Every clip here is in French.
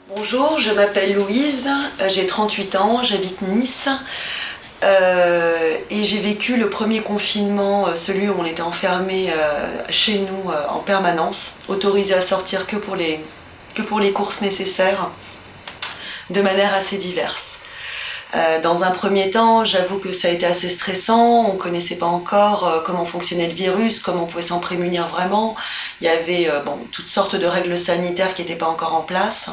Bonjour, je m'appelle Louise, j'ai 38 ans, j'habite Nice et j'ai vécu le premier confinement, celui où on était enfermé chez nous en permanence, autorisé à sortir que pour les courses nécessaires, de manière assez diverse. Dans un premier temps, j'avoue que ça a été assez stressant, on ne connaissait pas encore comment fonctionnait le virus, comment on pouvait s'en prémunir vraiment. Il y avait toutes sortes de règles sanitaires qui n'étaient pas encore en place.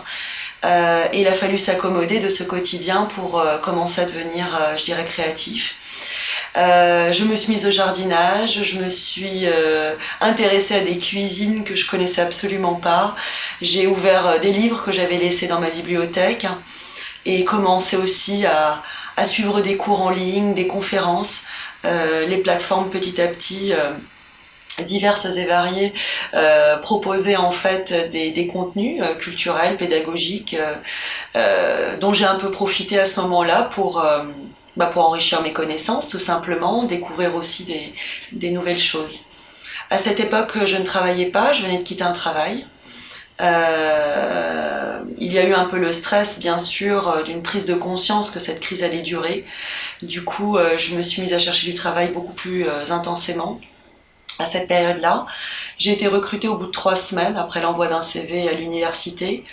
Et il a fallu s'accommoder de ce quotidien pour commencer à devenir, je dirais, créatif. Je me suis mise au jardinage, je me suis intéressée à des cuisines que je connaissais absolument pas. J'ai ouvert des livres que j'avais laissés dans ma bibliothèque et commencé aussi à suivre des cours en ligne, des conférences, les plateformes petit à petit diverses et variées proposaient en fait des contenus culturels, pédagogiques, dont j'ai un peu profité à ce moment-là pour enrichir mes connaissances tout simplement, découvrir aussi des nouvelles choses. À cette époque, je ne travaillais pas, je venais de quitter un travail. Il y a eu un peu le stress, bien sûr, d'une prise de conscience que cette crise allait durer. Du coup, je me suis mise à chercher du travail beaucoup plus intensément à cette période-là. J'ai été recrutée au bout de 3 semaines après l'envoi d'un CV à l'université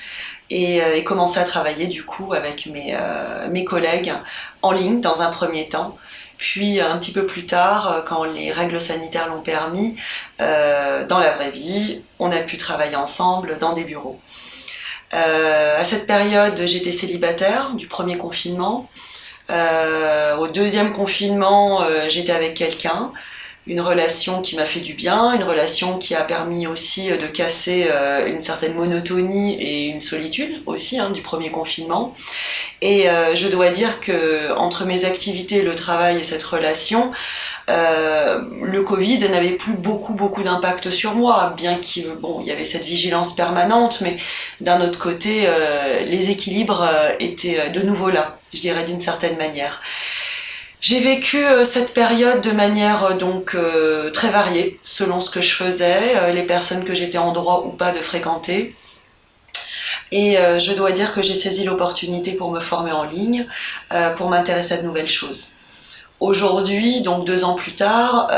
et commencé à travailler du coup avec mes collègues en ligne dans un premier temps. Puis un petit peu plus tard, quand les règles sanitaires l'ont permis, dans la vraie vie, on a pu travailler ensemble dans des bureaux. À cette période, j'étais célibataire du premier confinement. Au deuxième confinement, j'étais avec quelqu'un, une relation qui m'a fait du bien, une relation qui a permis aussi de casser une certaine monotonie et une solitude aussi du premier confinement. Et je dois dire que entre mes activités, le travail et cette relation, le Covid n'avait plus beaucoup d'impact sur moi, bien qu'il y avait cette vigilance permanente, mais d'un autre côté, les équilibres étaient de nouveau là, je dirais d'une certaine manière. J'ai vécu cette période de manière très variée, selon ce que je faisais, les personnes que j'étais en droit ou pas de fréquenter. Et je dois dire que j'ai saisi l'opportunité pour me former en ligne, pour m'intéresser à de nouvelles choses. Aujourd'hui, donc 2 ans plus tard,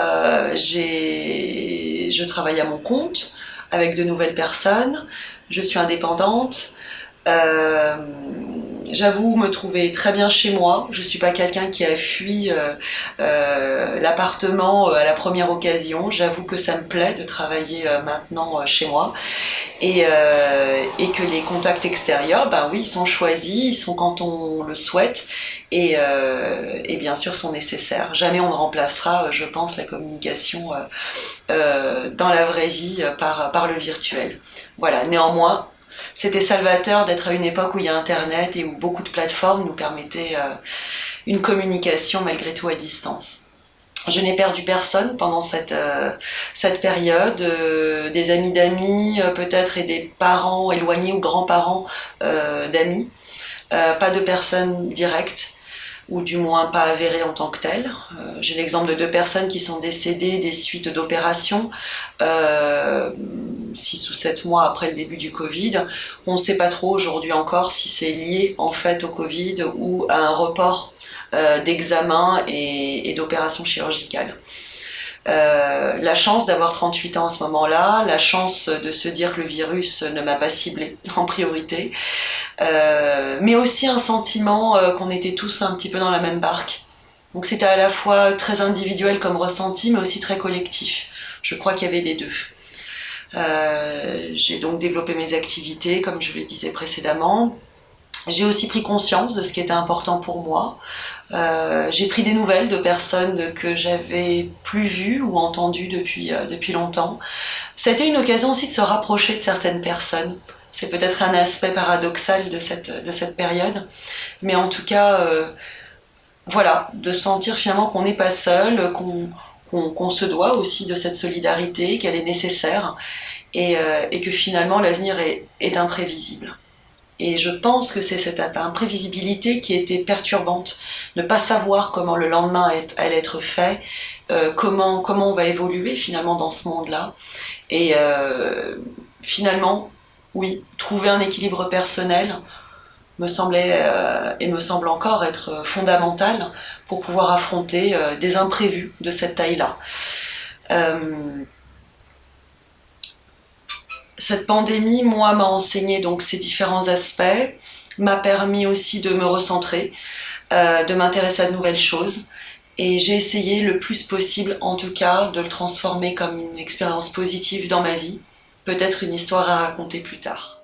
je travaille à mon compte avec de nouvelles personnes. Je suis indépendante. Euh, J'avoue me trouver très bien chez moi. Je suis pas quelqu'un qui a fui l'appartement à la première occasion. J'avoue que ça me plaît de travailler maintenant chez moi et que les contacts extérieurs, ben oui, ils sont choisis, ils sont quand on le souhaite et bien sûr sont nécessaires. Jamais on ne remplacera, je pense, la communication dans la vraie vie par le virtuel. Voilà. Néanmoins, c'était salvateur d'être à une époque où il y a Internet et où beaucoup de plateformes nous permettaient une communication malgré tout à distance. Je n'ai perdu personne pendant cette période, des amis d'amis peut-être et des parents éloignés ou grands-parents d'amis, pas de personnes directes ou du moins pas avérées en tant que telles. J'ai l'exemple de 2 personnes qui sont décédées des suites d'opérations 6 ou 7 mois après le début du Covid. On ne sait pas trop aujourd'hui encore si c'est lié en fait au Covid ou à un report d'examens et d'opérations chirurgicales. La chance d'avoir 38 ans à ce moment-là, la chance de se dire que le virus ne m'a pas ciblée en priorité, mais aussi un sentiment qu'on était tous un petit peu dans la même barque. Donc c'était à la fois très individuel comme ressenti, mais aussi très collectif. Je crois qu'il y avait des deux. J'ai donc développé mes activités, comme je le disais précédemment. J'ai aussi pris conscience de ce qui était important pour moi. J'ai pris des nouvelles de personnes que j'avais plus vues ou entendues depuis longtemps. Ça a été une occasion aussi de se rapprocher de certaines personnes. C'est peut-être un aspect paradoxal de cette période, mais en tout cas, voilà, de sentir finalement qu'on n'est pas seul, qu'on se doit aussi de cette solidarité, qu'elle est nécessaire, et que finalement l'avenir est imprévisible. Et je pense que c'est cette imprévisibilité qui était perturbante, ne pas savoir comment le lendemain allait être fait, comment on va évoluer finalement dans ce monde-là. Et finalement, oui, trouver un équilibre personnel me semblait et me semble encore être fondamental pour pouvoir affronter des imprévus de cette taille-là. Cette pandémie, moi, m'a enseigné donc ces différents aspects, m'a permis aussi de me recentrer, de m'intéresser à de nouvelles choses. Et j'ai essayé le plus possible, en tout cas, de le transformer comme une expérience positive dans ma vie, peut-être une histoire à raconter plus tard.